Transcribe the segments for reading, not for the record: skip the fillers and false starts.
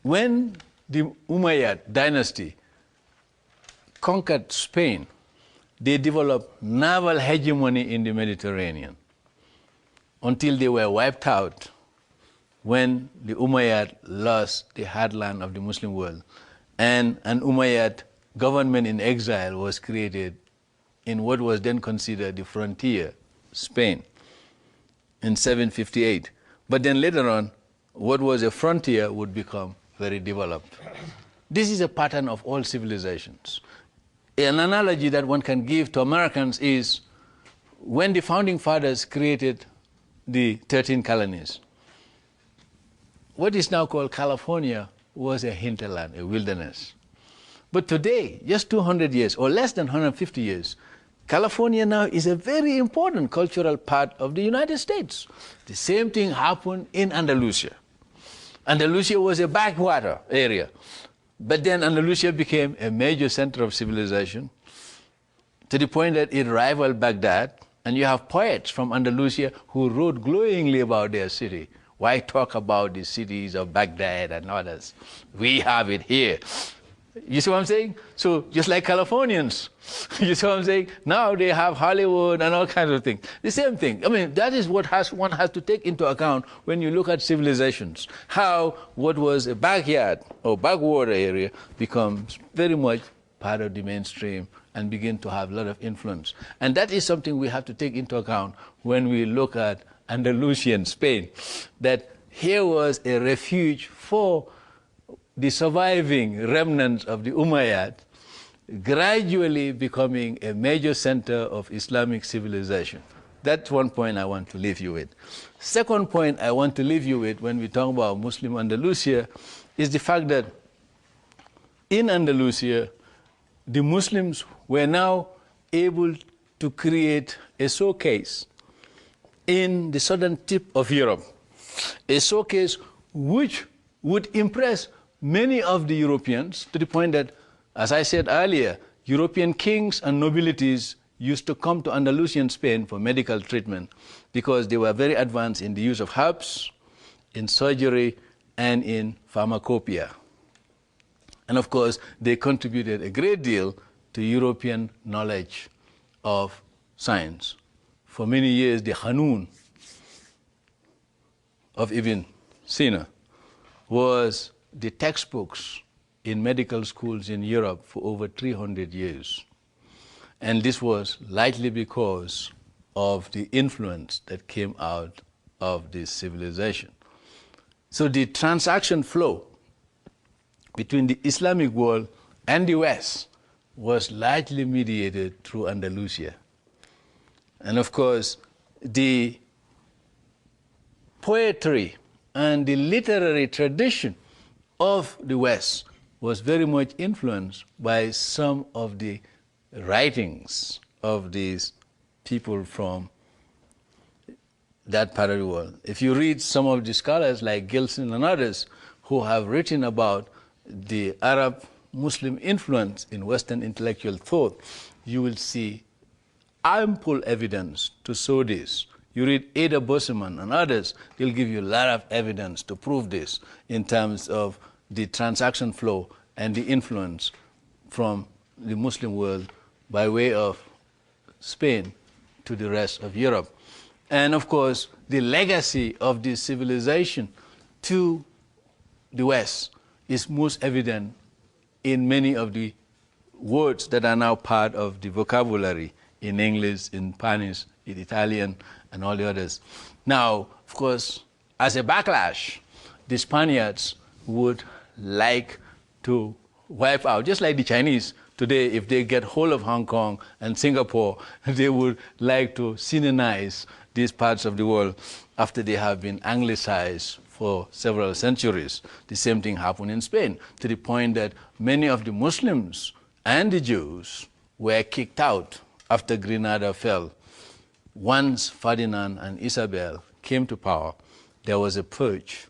when the Umayyad dynasty conquered Spain, they developed naval hegemony in the Mediterranean until they were wiped out when the Umayyad lost the heartland of the Muslim world, and an Umayyad government in exile was created in what was then considered the frontier, Spain, in 758. But then later on, what was a frontier would become very developed. This is a pattern of all civilizations. An analogy that one can give to Americans is when the founding fathers created the 13 colonies, what is now called California was a hinterland, a wilderness. But today, just 200 years or less than 150 years, California now is a very important cultural part of the United States. The same thing happened in Andalusia. Andalusia was a backwater area, but then Andalusia became a major center of civilization to the point that it rivaled Baghdad, and you have poets from Andalusia who wrote glowingly about their city. Why talk about the cities of Baghdad and others? We have it here. You see what I'm saying? So just like Californians, you see what I'm saying? Now they have Hollywood and all kinds of things. The same thing. I mean, that is what one has to take into account when you look at civilizations. How what was a backyard or backwater area becomes very much part of the mainstream and begin to have a lot of influence. And that is something we have to take into account when we look at Andalusian Spain, that here was a refuge for the surviving remnants of the Umayyad, gradually becoming a major center of Islamic civilization. That's one point I want to leave you with. Second point I want to leave you with when we talk about Muslim Andalusia is the fact that in Andalusia, the Muslims were now able to create a showcase in the southern tip of Europe, a showcase which would impress many of the Europeans to the point that, as I said earlier, European kings and nobilities used to come to Andalusian Spain for medical treatment because they were very advanced in the use of herbs, in surgery, and in pharmacopoeia. And of course, they contributed a great deal to European knowledge of science. For many years, the Hanun of Ibn Sina was the textbooks in medical schools in Europe for over 300 years. And this was likely because of the influence that came out of this civilization. So the transaction flow between the Islamic world and the West was largely mediated through Andalusia. And of course, the poetry and the literary tradition of the West was very much influenced by some of the writings of these people from that part of the world. If you read some of the scholars like Gilson and others who have written about the Arab-Muslim influence in Western intellectual thought, you will see ample evidence to show this. You read Ada Bosman and others, they'll give you a lot of evidence to prove this in terms of the transaction flow and the influence from the Muslim world by way of Spain to the rest of Europe. And of course, the legacy of this civilization to the West is most evident in many of the words that are now part of the vocabulary in English, in Spanish, in Italian, and all the others. Now, of course, as a backlash, the Spaniards would like to wipe out, just like the Chinese today, if they get hold of Hong Kong and Singapore, they would like to Sinanize these parts of the world after they have been anglicized for several centuries. The same thing happened in Spain, to the point that many of the Muslims and the Jews were kicked out after Granada fell. Once Ferdinand and Isabel came to power, there was a purge,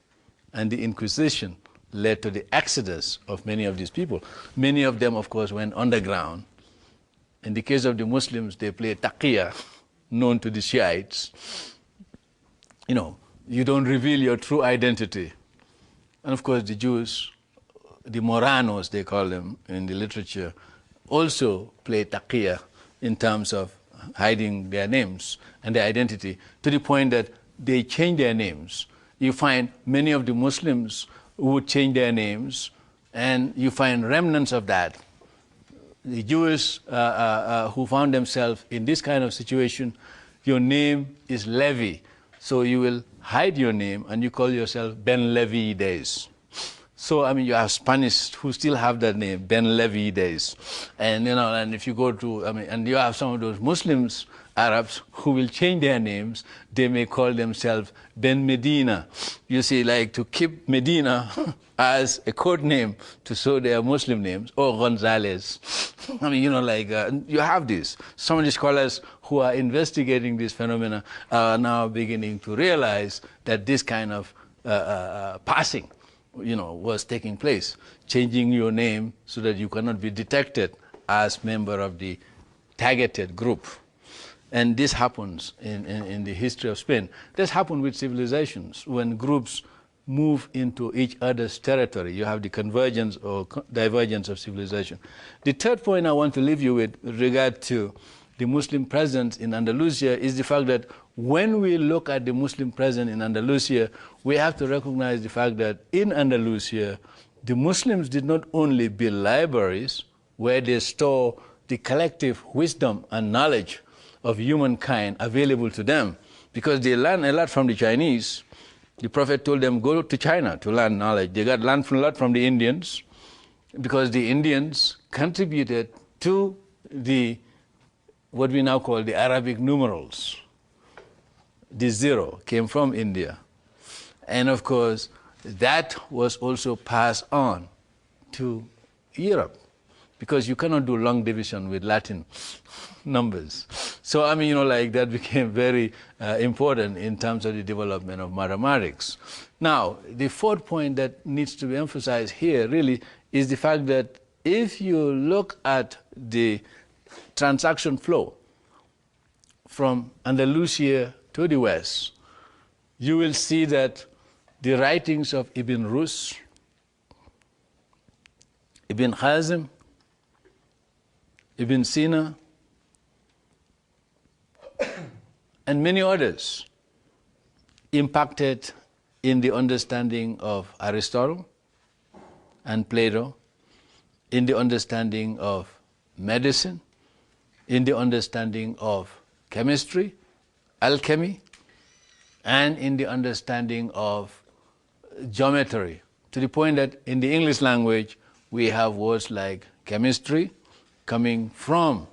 and the Inquisition led to the exodus of many of these people. Many of them, of course, went underground. In the case of the Muslims, they play taqiyya, known to the Shiites. You know, you don't reveal your true identity. And of course, the Jews the Moranos, they call them in the literature, also play taqiyya in terms of hiding their names and their identity, to the point that they change their names. You find many of the Muslims who would change their names, and you find remnants of that. The Jews who found themselves in this kind of situation, your name is Levi, so you will hide your name and you call yourself Ben Levides. So, I mean, you have Spanish who still have that name, Ben Levides. And, you know, and if you go to, I mean, and you have some of those Muslims, Arabs, who will change their names. They may call themselves Ben Medina. You see, like to keep Medina as a code name to show their Muslim names, or Gonzalez. I mean, you know, like, you have this. Some of the scholars who are investigating this phenomena are now beginning to realize that this kind of passing, you know, was taking place, changing your name so that you cannot be detected as member of the targeted group. And this happens in the history of Spain. This happened with civilizations. When groups move into each other's territory, you have the convergence or divergence of civilization. The third point I want to leave you with regard to the Muslim presence in Andalusia is the fact that when we look at the Muslim presence in Andalusia, we have to recognize the fact that in Andalusia, the Muslims did not only build libraries where they store the collective wisdom and knowledge of humankind available to them, because they learn a lot from the Chinese. The Prophet told them, go to China to learn knowledge. They got learned a lot from the Indians, because the Indians contributed to the, what we now call the Arabic numerals. The 0 came from India. And of course, that was also passed on to Europe, because you cannot do long division with Latin numbers. So, I mean, you know, like that became very important in terms of the development of mathematics. Now, the fourth point that needs to be emphasized here really is the fact that if you look at the transaction flow from Andalusia to the west, you will see that the writings of Ibn Rus, Ibn Khazim, Ibn Sina, and many others impacted in the understanding of Aristotle and Plato, in the understanding of medicine, in the understanding of chemistry, alchemy, and in the understanding of geometry, to the point that in the English language we have words like chemistry coming from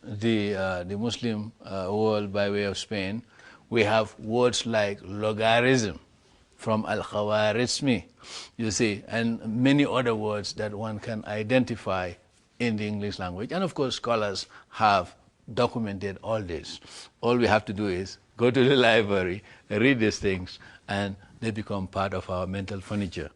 the Muslim world by way of Spain. We have words like logarithm from Al-Khawarizmi, you see, and many other words that one can identify in the English language. And of course, scholars have documented all this. All we have to do is go to the library, read these things, and they become part of our mental furniture.